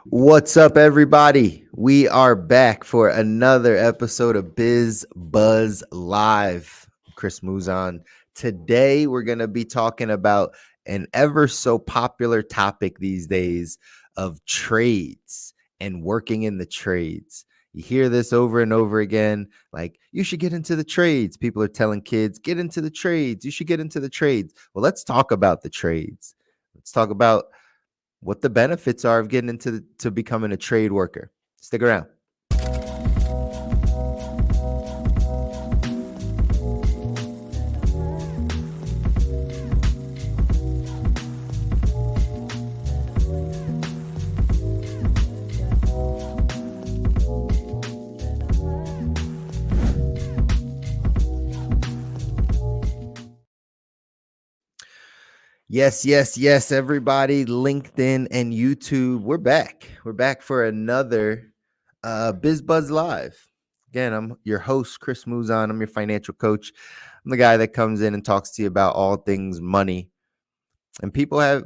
What's up, everybody? We are back for another episode of Biz Buzz Live. Chris Muzan. Today, we're going to be talking about an ever so popular topic these days of trades and working in the trades. You hear this over and over again, like, you should get into the trades. People are telling kids, get into the trades. You should get into the trades. Well, let's talk about the trades. Let's talk about what the benefits are of getting to becoming a trade worker. Stick around. Yes, everybody. LinkedIn and YouTube. We're back. We're back for another BizBuzz Live. Again, I'm your host, Chris Muzan. I'm your financial coach. I'm the guy that comes in and talks to you about all things money. And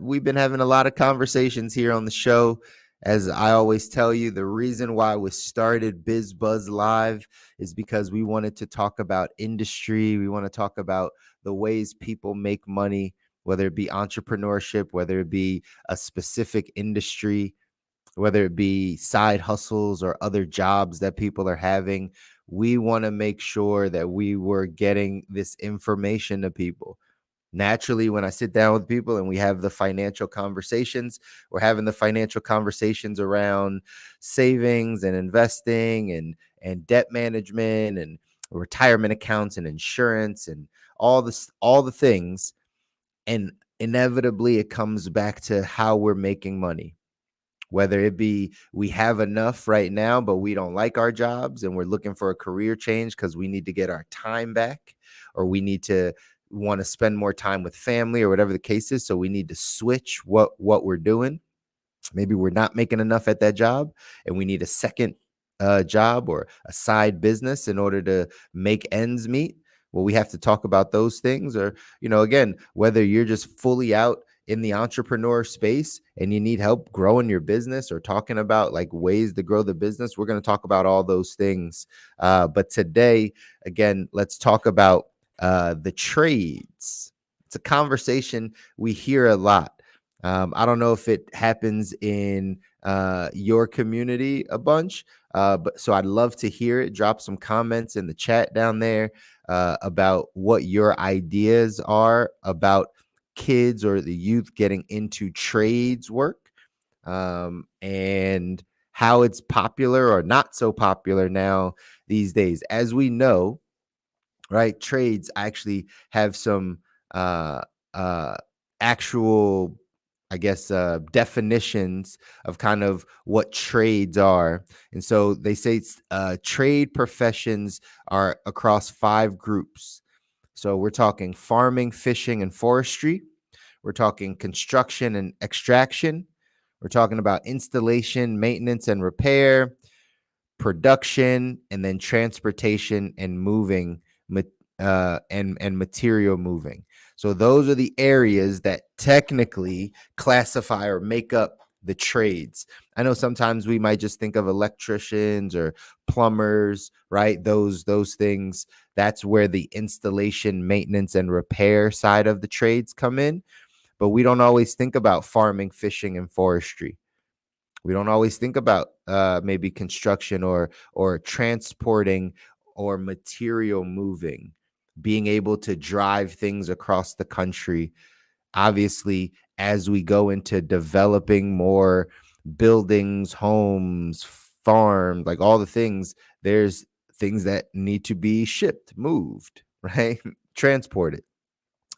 we've been having a lot of conversations here on the show. As I always tell you, the reason why we started BizBuzz Live is because we wanted to talk about industry. We want to talk about the ways people make money, whether it be entrepreneurship, whether it be a specific industry, whether it be side hustles or other jobs that people are having. We want to make sure that we were getting this information to people. Naturally, when I sit down with people and we have the financial conversations, we're having the financial conversations around savings and investing and debt management and retirement accounts and insurance and all the things. And inevitably, it comes back to how we're making money. Whether it be we have enough right now, but we don't like our jobs and we're looking for a career change because we need to get our time back, or we want to spend more time with family, or whatever the case is. So we need to switch what we're doing. Maybe we're not making enough at that job and we need a second job or a side business in order to make ends meet. Well, we have to talk about those things. Or, again, whether you're just fully out in the entrepreneur space and you need help growing your business or talking about like ways to grow the business, we're going to talk about all those things. But today, again, let's talk about the trades. It's a conversation we hear a lot. I don't know if it happens in your community a bunch, but so I'd love to hear it. Drop some comments in the chat down there about what your ideas are about kids or the youth getting into trades work, and how it's popular or not so popular now these days. As we know, right, trades actually have some actual, I guess, definitions of kind of what trades are. And so they say trade professions are across 5 groups. So we're talking farming, fishing, and forestry. We're talking construction and extraction. We're talking about installation, maintenance, and repair, production, and then transportation and moving, and material moving. So those are the areas that technically classify or make up the trades. I know sometimes we might just think of electricians or plumbers, right? Those things. That's where the installation, maintenance, and repair side of the trades come in. But we don't always think about farming, fishing, and forestry. We don't always think about maybe construction or transporting or material moving, being able to drive things across the country. Obviously, as we go into developing more buildings, homes, farms, like all the things, there's things that need to be shipped, moved, right? Transported.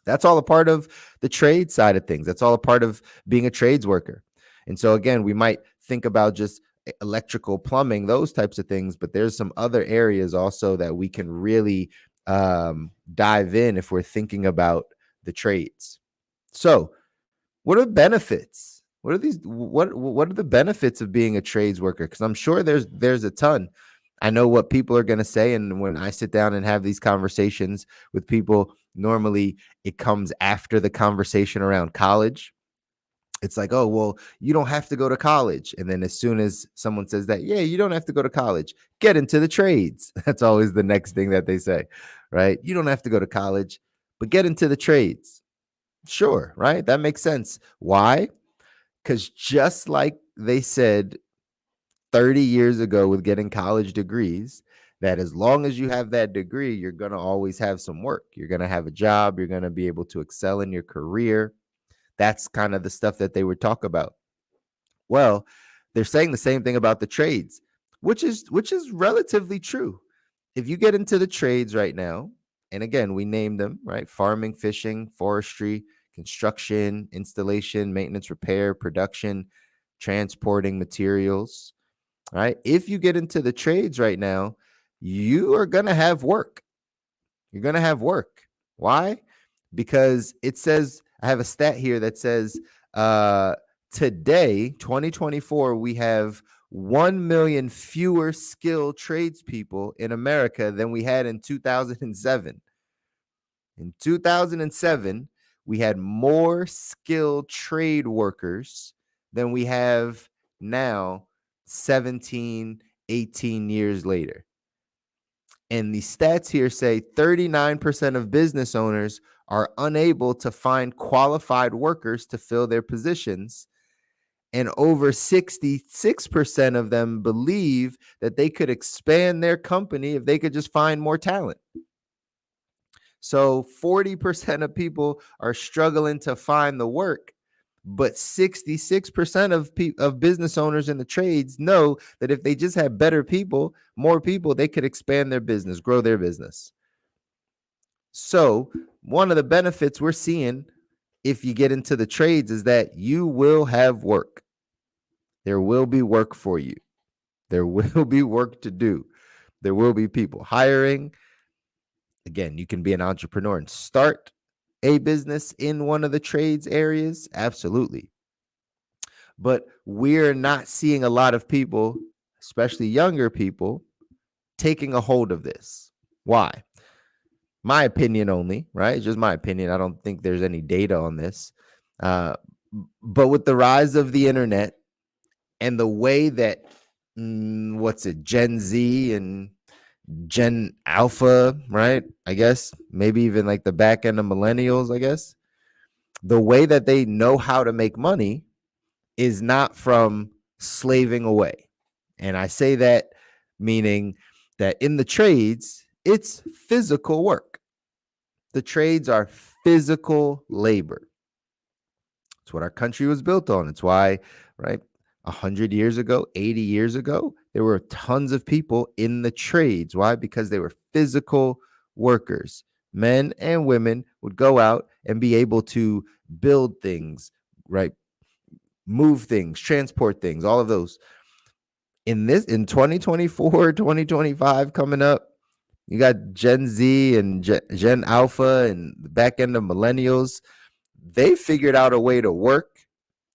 That's all a part of the trade side of things. That's all a part of being a trades worker. And so again, we might think about just electrical, plumbing, those types of things, but there's some other areas also that we can really dive in if we're thinking about the trades. So what are the benefits? What are the benefits of being a trades worker? Because I'm sure there's a ton. I know what people are going to say. And when I sit down and have these conversations with people, normally it comes after the conversation around college. It's like, oh, well, you don't have to go to college. And then as soon as someone says that, yeah, you don't have to go to college, get into the trades. That's always the next thing that they say, right? You don't have to go to college, but get into the trades. Sure, right? That makes sense. Why? Because just like they said 30 years ago with getting college degrees, that as long as you have that degree, you're going to always have some work. You're going to have a job. You're going to be able to excel in your career. That's kind of the stuff that they would talk about. Well, they're saying the same thing about the trades, which is relatively true. If you get into the trades right now, and again, we named them, right? Farming, fishing, forestry, construction, installation, maintenance, repair, production, transporting materials, right? If you get into the trades right now, you are going to have work. You're going to have work. Why? Because it says, I have a stat here that says today, 2024, we have 1 million fewer skilled tradespeople in America than we had in 2007. In 2007, we had more skilled trade workers than we have now, 17, 18 years later. And the stats here say 39% of business owners are unable to find qualified workers to fill their positions. And over 66% of them believe that they could expand their company if they could just find more talent. So 40% of people are struggling to find the work, but 66% of business owners in the trades know that if they just had better people, more people, they could expand their business, grow their business. So one of the benefits we're seeing if you get into the trades is that you will have work. There will be work for you. There will be work to do. There will be people hiring. Again, you can be an entrepreneur and start a business in one of the trades areas. Absolutely. But we're not seeing a lot of people, especially younger people, taking a hold of this. Why? My opinion only, right? It's just my opinion. I don't think there's any data on this. But with the rise of the internet and the way that, Gen Z and Gen Alpha, right? I guess maybe even like the back end of millennials, I guess. The way that they know how to make money is not from slaving away. And I say that meaning that in the trades, it's physical work. The trades are physical labor. It's what our country was built on. It's why, right, 100 years ago, 80 years ago, there were tons of people in the trades. Why? Because they were physical workers. Men and women would go out and be able to build things, right? Move things, transport things, all of those. In 2024, 2025 coming up, you got Gen Z and Gen Alpha and the back end of millennials. They figured out a way to work,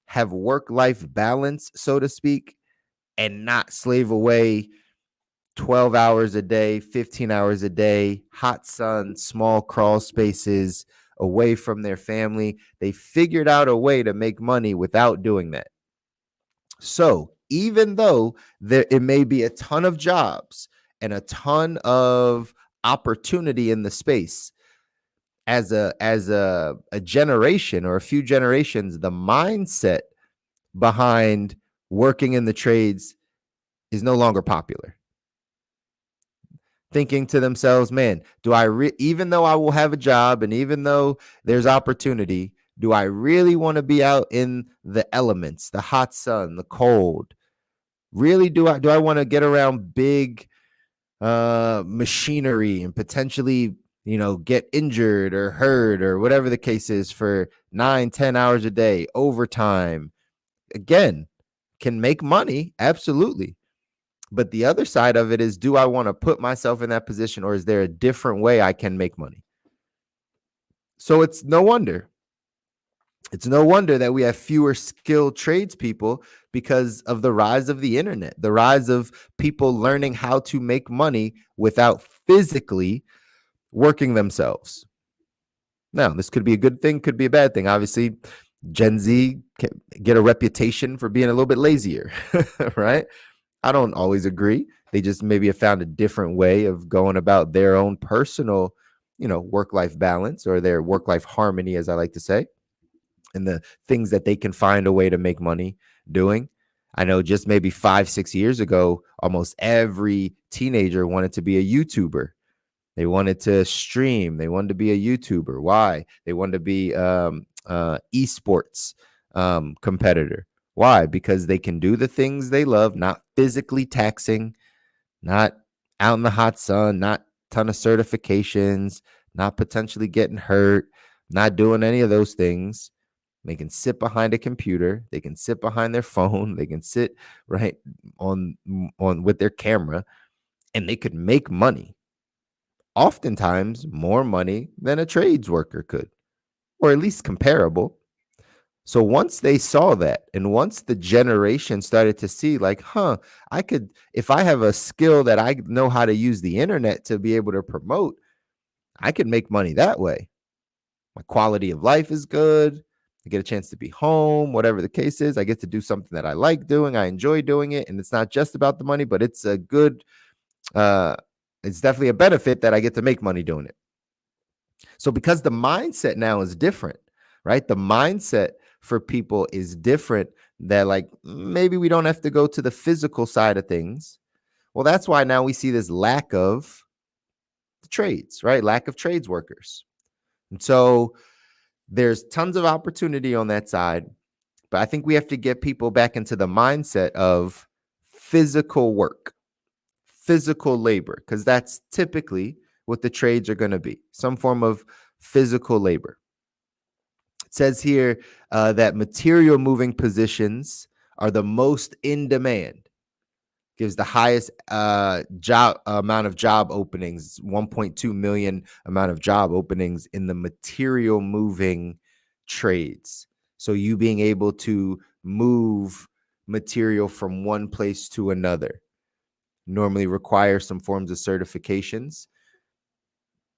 have work-life balance, so to speak, and not slave away 12 hours a day, 15 hours a day, hot sun, small crawl spaces, away from their family. They figured out a way to make money without doing that. So even though it may be a ton of jobs and a ton of opportunity in the space, as a generation or a few generations, the mindset behind working in the trades is no longer popular. Thinking to themselves, man, even though I will have a job and even though there's opportunity, do I really want to be out in the elements, the hot sun, the cold? Really, do I want to get around big machinery and potentially, get injured or hurt or whatever the case is for 9-10 hours a day, overtime? Again, can make money, absolutely. But the other side of it is, do I want to put myself in that position, or is there a different way I can make money? So it's no wonder that we have fewer skilled tradespeople because of the rise of the internet, the rise of people learning how to make money without physically working themselves. Now, this could be a good thing, could be a bad thing. Obviously, Gen Z get a reputation for being a little bit lazier, right? I don't always agree. They just maybe have found a different way of going about their own personal, work-life balance, or their work-life harmony, as I like to say, and the things that they can find a way to make money doing. I know just maybe 5, 6 years ago, almost every teenager wanted to be a YouTuber. They wanted to stream. They wanted to be a YouTuber. Why? They wanted to be esports competitor. Why? Because they can do the things they love, not physically taxing, not out in the hot sun, not ton of certifications, not potentially getting hurt, not doing any of those things. They can sit behind a computer. They can sit behind their phone. They can sit right on with their camera, and they could make money. Oftentimes, more money than a trades worker could, or at least comparable. So once they saw that, and once the generation started to see, like, I could, if I have a skill that I know how to use the internet to be able to promote, I could make money that way. My quality of life is good. I get a chance to be home, whatever the case is. I get to do something that I like doing. I enjoy doing it. And it's not just about the money, but it's a good, it's definitely a benefit that I get to make money doing it. So because the mindset now is different, right? The mindset for people is different, that like maybe we don't have to go to the physical side of things. Well, that's why now we see this lack of the trades, right? Lack of trades workers. And so there's tons of opportunity on that side, but I think we have to get people back into the mindset of physical work, physical labor, because that's typically what the trades are going to be, some form of physical labor. It says here that material moving positions are the most in demand, gives the highest job amount of job openings, 1.2 million amount of job openings in the material moving trades. So you being able to move material from one place to another normally requires some forms of certifications.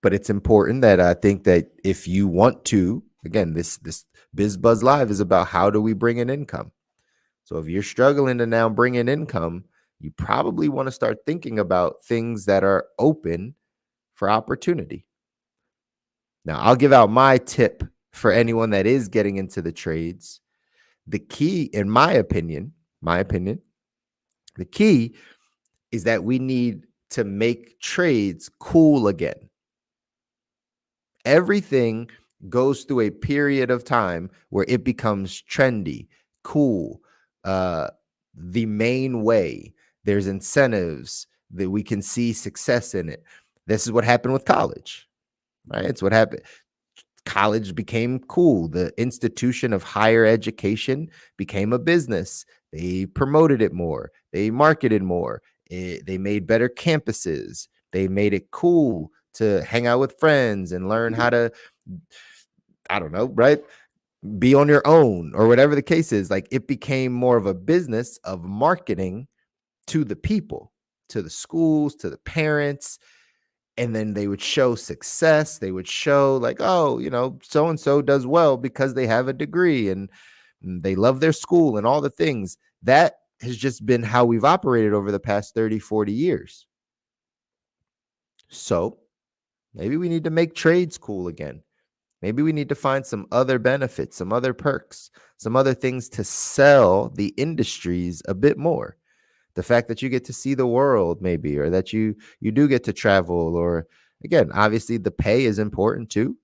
But it's important that I think that if you want to, again, this BizBuzz Live is about how do we bring in income. So if you're struggling to now bring in income, you probably want to start thinking about things that are open for opportunity. Now, I'll give out my tip for anyone that is getting into the trades. The key, in my opinion, the key is that we need to make trades cool again. Everything goes through a period of time where it becomes trendy, cool, the main way. There's incentives that we can see success in it. This is what happened with college, right? It's what happened. College became cool. The institution of higher education became a business. They promoted it more. They marketed more. They made better campuses. They made it cool to hang out with friends and learn how to, I don't know, right? Be on your own or whatever the case is. Like it became more of a business of marketing to the people, to the schools, to the parents. And then they would show success. They would show like, oh, so and so does well because they have a degree and they love their school and all the things. That has just been how we've operated over the past 30, 40 years. So maybe we need to make trades cool again. Maybe we need to find some other benefits, some other perks, some other things to sell the industries a bit more. The fact that you get to see the world, maybe, or that you do get to travel, or again, obviously the pay is important too.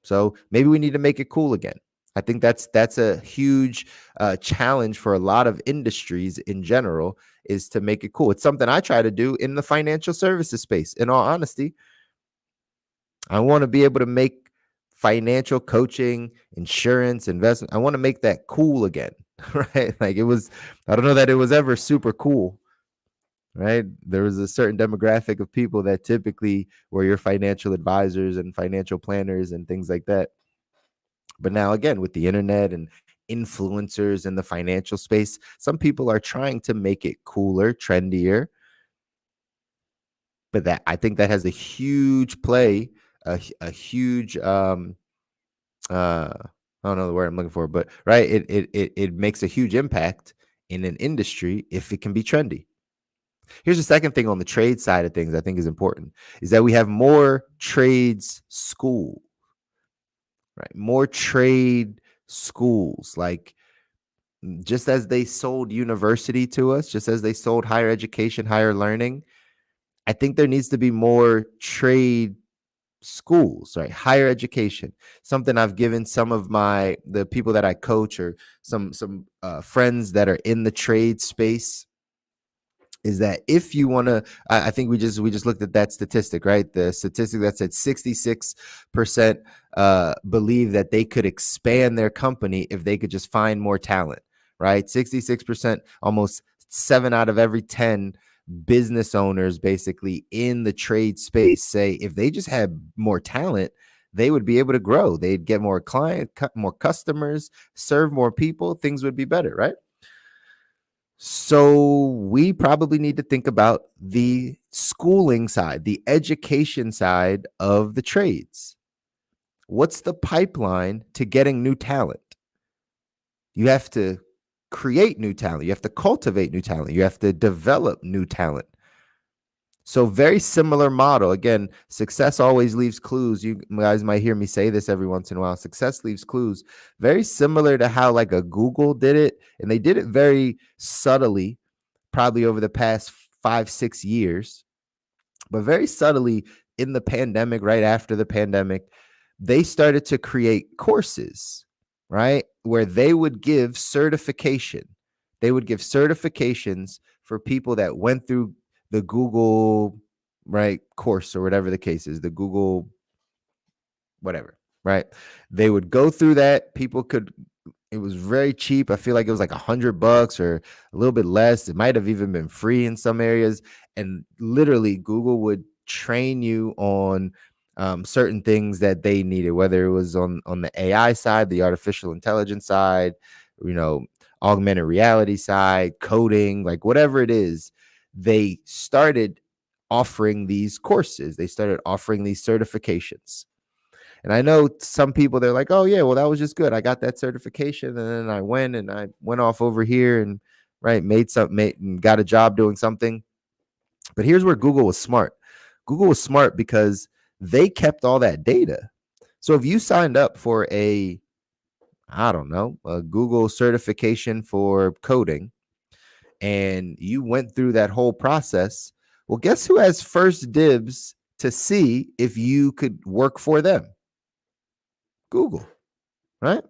So maybe we need to make it cool again. I think that's a huge challenge for a lot of industries in general, is to make it cool. It's something I try to do in the financial services space. In all honesty, I want to be able to make financial coaching, insurance, investment. I want to make that cool again, right? Like I don't know that it was ever super cool, right? There was a certain demographic of people that typically were your financial advisors and financial planners and things like that. But now, again, with the internet and influencers in the financial space, some people are trying to make it cooler, trendier. But that, I think that has a huge play, a huge I don't know the word I'm looking for, but right, it makes a huge impact in an industry if it can be trendy. Here's the second thing on the trade side of things I think is important is that we have more trades school, right? More trade schools, like just as they sold university to us, just as they sold higher education, higher learning, I think there needs to be more trade schools, right? Higher education. Something I've given some of the people that I coach or some friends that are in the trade space is that if you want to, I think we just looked at that statistic, right? The statistic that said 66% believe that they could expand their company if they could just find more talent, right? 66%, almost 7 out of every 10 business owners basically in the trade space say if they just had more talent, they would be able to grow. They'd get more more customers, serve more people, things would be better, right? So we probably need to think about the schooling side, the education side of the trades. What's the pipeline to getting new talent? You have to create new talent. You have to cultivate new talent. You have to develop new talent. So very similar model. Again, success always leaves clues. You guys might hear me say this every once in a while. Success leaves clues. Very similar to how like a Google did it. And they did it very subtly, probably over the past 5-6 years, but very subtly in the pandemic, right after the pandemic, they started to create courses, right? Where they would give certification. They would give certifications for people that went through the Google, right, course or whatever the case is, the Google, whatever, right? They would go through that. People could, it was very cheap. I feel like it was like $100 or a little bit less. It might have even been free in some areas. And literally, Google would train you on certain things that they needed, whether it was on the AI side, the artificial intelligence side, augmented reality side, coding, like whatever it is. They started offering these courses. They started offering these certifications. And I know some people, they're like, oh, yeah, well, that was just good. I got that certification. And then I went off over here and and got a job doing something. But here's where Google was smart. Google was smart because they kept all that data. So if you signed up for a Google certification for coding and you went through that whole process, well, guess who has first dibs to see if you could work for them? Google, right?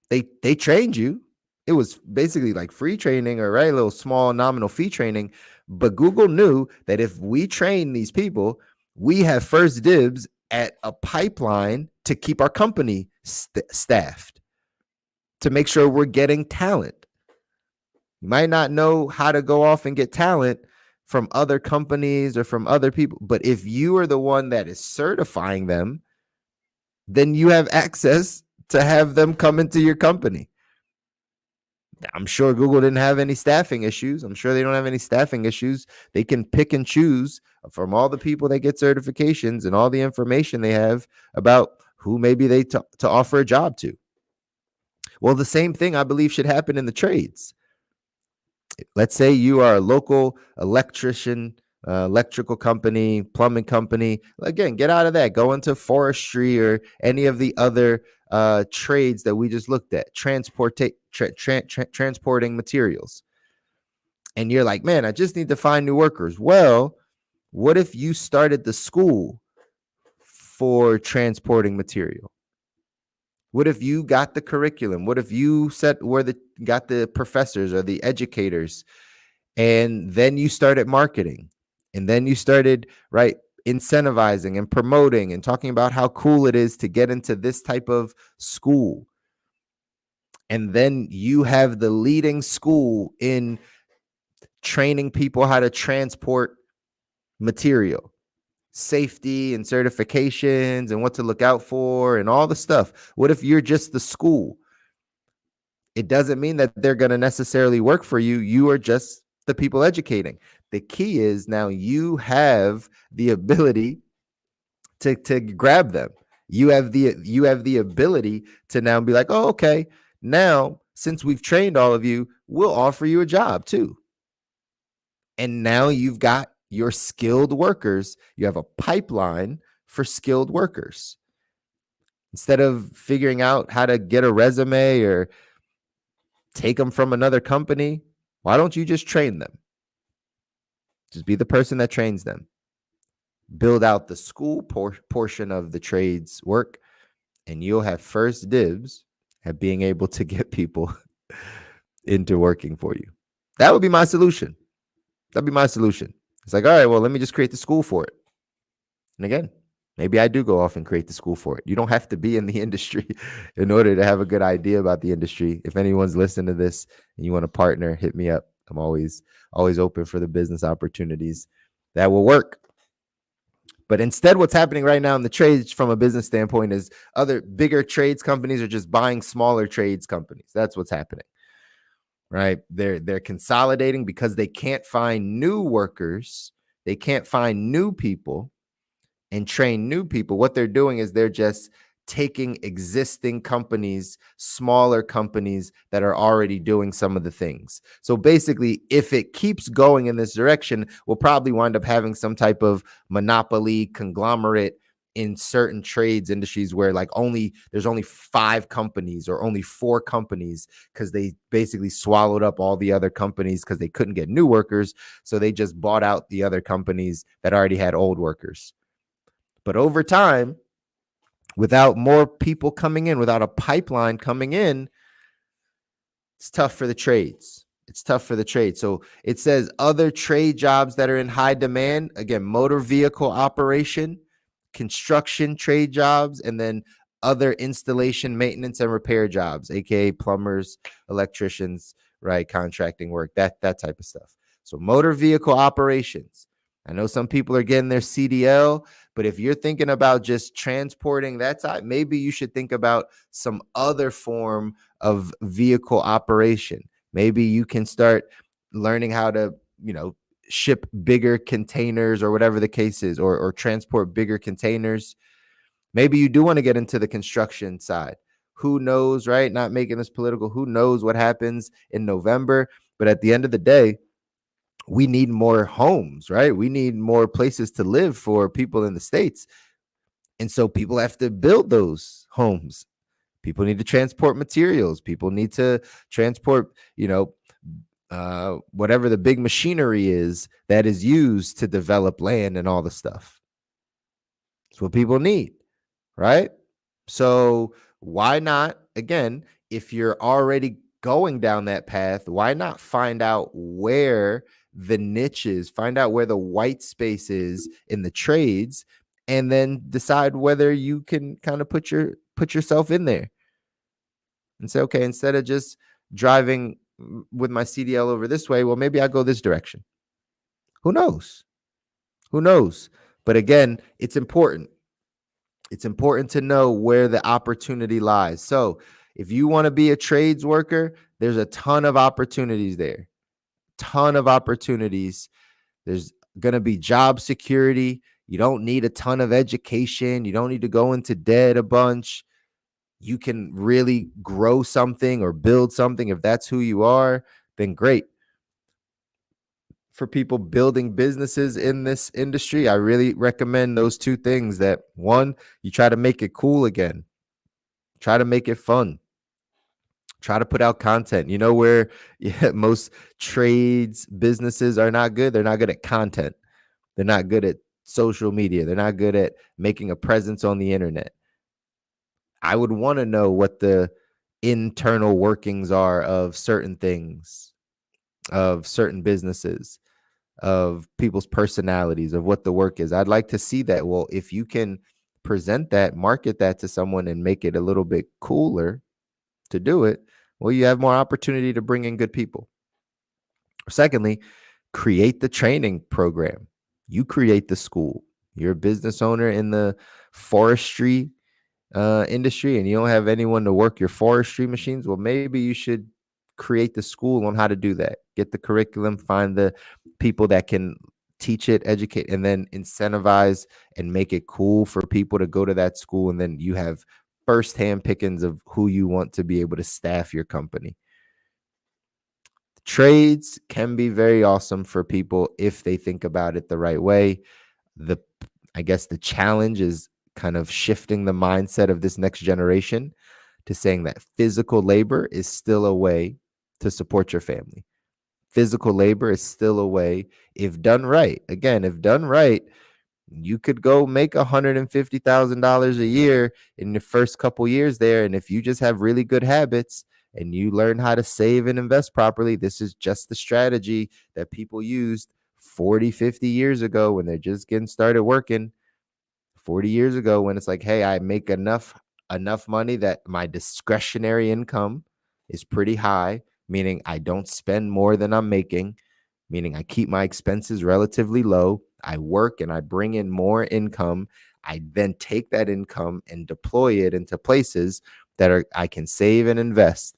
They trained you. It was basically like free training or right, a little small nominal fee training. But Google knew that if we train these people, we have first dibs at a pipeline to keep our company staffed, to make sure we're getting talent. You might not know how to go off and get talent from other companies or from other people, but if you are the one that is certifying them, then you have access to have them come into your company. I'm sure Google didn't have any staffing issues. I'm sure they don't have any staffing issues. They can pick and choose from all the people that get certifications and all the information they have about who maybe they to offer a job to. Well, the same thing I believe should happen in the trades. Let's say you are a local electrician, electrical company, plumbing company. Again, get out of that. Go into forestry or any of the other trades that we just looked at, transporting materials. And you're like, man, I just need to find new workers. Well, what if you started the school for transporting material? What if you got the curriculum? What if you got the professors or the educators, and then you started marketing, and then you started incentivizing and promoting and talking about how cool it is to get into this type of school. And then you have the leading school in training people how to transport material, safety and certifications and what to look out for and all the stuff. What if you're just the school? It doesn't mean that they're going to necessarily work for you. You are just the people educating. The key is now you have the ability to grab them. You have the ability to now be like, oh, okay, now since we've trained all of you, we'll offer you a job too. And now you've got your skilled workers. You have a pipeline for skilled workers. Instead of figuring out how to get a resume or take them from another company, why don't you just train them? Just be the person that trains them. Build out the school portion of the trades work, and you'll have first dibs at being able to get people into working for you. That would be my solution. That'd be my solution. It's like, all right, well, let me just create the school for it. And again, maybe I do go off and create the school for it. You don't have to be in the industry in order to have a good idea about the industry. If anyone's listening to this and you want to partner, hit me up. I'm always open for the business opportunities that will work. But instead, what's happening right now in the trades from a business standpoint is other bigger trades companies are just buying smaller trades companies. That's what's happening, right? They're consolidating because they can't find new workers. They can't find new people and train new people. What they're doing is they're just taking existing companies, smaller companies that are already doing some of the things. So basically, if it keeps going in this direction, we'll probably wind up having some type of monopoly conglomerate in certain trades industries where there's only 5 companies or only 4 companies because they basically swallowed up all the other companies because they couldn't get new workers. So they just bought out the other companies that already had old workers. But over time, without more people coming in, without a pipeline coming in, it's tough for the trades. It's tough for the trade. So it says other trade jobs that are in high demand. Again, motor vehicle operation, construction trade jobs, and then other installation, maintenance, and repair jobs, aka plumbers, electricians, right? Contracting work, that type of stuff. So motor vehicle operations. I know some people are getting their CDL, but if you're thinking about just transporting that side, maybe you should think about some other form of vehicle operation. Maybe you can start learning how to, ship bigger containers or whatever the case is, or transport bigger containers. Maybe you do want to get into the construction side. Who knows, right? Not making this political. Who knows what happens in November? But at the end of the day, we need more homes, right? We need more places to live for people in the States. And so people have to build those homes. People need to transport materials. People need to transport, whatever the big machinery is that is used to develop land and all the stuff. That's what people need, right? So why not, again, if you're already going down that path, why not find out where the niches, find out where the white space is in the trades, and then decide whether you can kind of put yourself in there and say, okay, instead of just driving with my CDL over this way, well, maybe I go this direction. Who knows? But again, it's important. It's important to know where the opportunity lies. So if you want to be a trades worker, there's a ton of opportunities there. Ton of opportunities. There's going to be job security. You don't need a ton of education. You don't need to go into debt a bunch. You can really grow something or build something. If that's who you are, then great. For people building businesses in this industry, I really recommend those 2 things. That one, you try to make it cool again. Try to make it fun. Try to put out content. You know where most trades businesses are not good? They're not good at content. They're not good at social media. They're not good at making a presence on the internet. I would want to know what the internal workings are of certain things, of certain businesses, of people's personalities, of what the work is. I'd like to see that. Well, if you can present that, market that to someone and make it a little bit cooler to do it, well, you have more opportunity to bring in good people. Secondly, create the training program. You create the school. You're a business owner in the forestry industry and you don't have anyone to work your forestry machines. Well, maybe you should create the school on how to do that. Get the curriculum, find the people that can teach it, educate, and then incentivize and make it cool for people to go to that school. And then you have firsthand pickings of who you want to be able to staff your company. Trades can be very awesome for people if they think about it the right way. I guess the challenge is kind of shifting the mindset of this next generation to saying that physical labor is still a way to support your family. Physical labor is still a way, if done right. Again, if done right, you could go make $150,000 a year in the first couple years there. And if you just have really good habits and you learn how to save and invest properly, this is just the strategy that people used 40, 50 years ago when they're just getting started working. 40 years ago, when it's like, hey, I make enough money that my discretionary income is pretty high, meaning I don't spend more than I'm making, meaning I keep my expenses relatively low. I work and I bring in more income. I then take that income and deploy it into places that I can save and invest.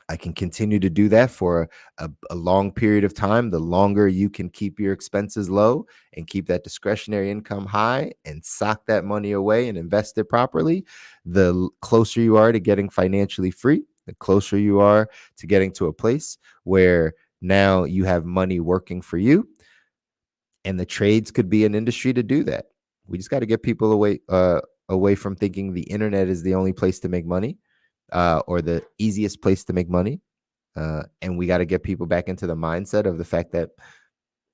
I can continue to do that for a long period of time. The longer you can keep your expenses low and keep that discretionary income high and sock that money away and invest it properly, the closer you are to getting financially free, the closer you are to getting to a place where now you have money working for you. And the trades could be an industry to do that. We just got to get people away from thinking the internet is the only place to make money. Or the easiest place to make money. And we got to get people back into the mindset of the fact that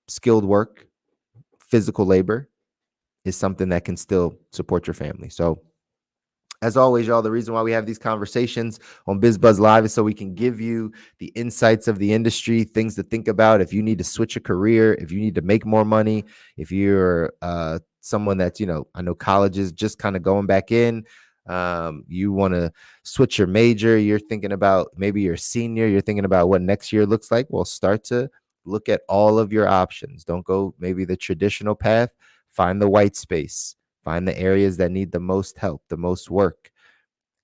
skilled work, physical labor is something that can still support your family. So as always, y'all, the reason why we have these conversations on BizBuzz Live is so we can give you the insights of the industry, things to think about. If you need to switch a career, if you need to make more money, if you're someone that's, I know college is just kind of going back in. You want to switch your major. You're thinking about maybe you're a senior. You're thinking about what next year looks like. Well, start to look at all of your options. Don't go maybe the traditional path. Find the white space. Find the areas that need the most help, the most work.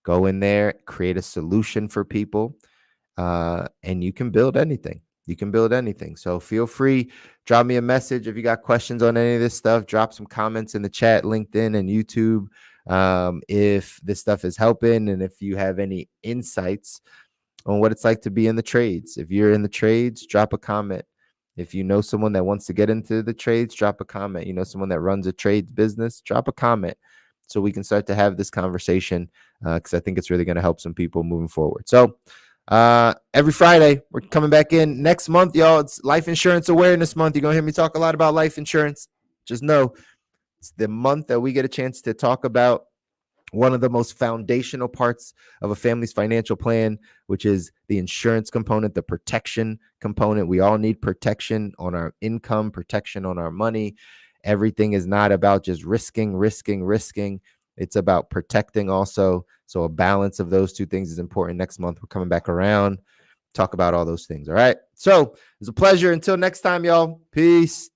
Go in there, create a solution for people, and you can build anything. You can build anything. So feel free, drop me a message if you got questions on any of this stuff. Drop some comments in the chat, LinkedIn and YouTube, if this stuff is helping and if you have any insights on what it's like to be in the trades. If you're in the trades, drop a comment. If you know someone that wants to get into the trades, drop a comment. You know someone that runs a trades business, drop a comment so we can start to have this conversation, because I think it's really going to help some people moving forward. So every Friday, we're coming back in next month, y'all. It's Life Insurance Awareness Month. You're going to hear me talk a lot about life insurance. Just know it's the month that we get a chance to talk about one of the most foundational parts of a family's financial plan, which is the insurance component, the protection component. We all need protection on our income, protection on our money. Everything is not about just risking. It's about protecting also. So a balance of those two things is important. Next month, we're coming back around, talk about all those things. All right. So it's a pleasure. Until next time, y'all. Peace.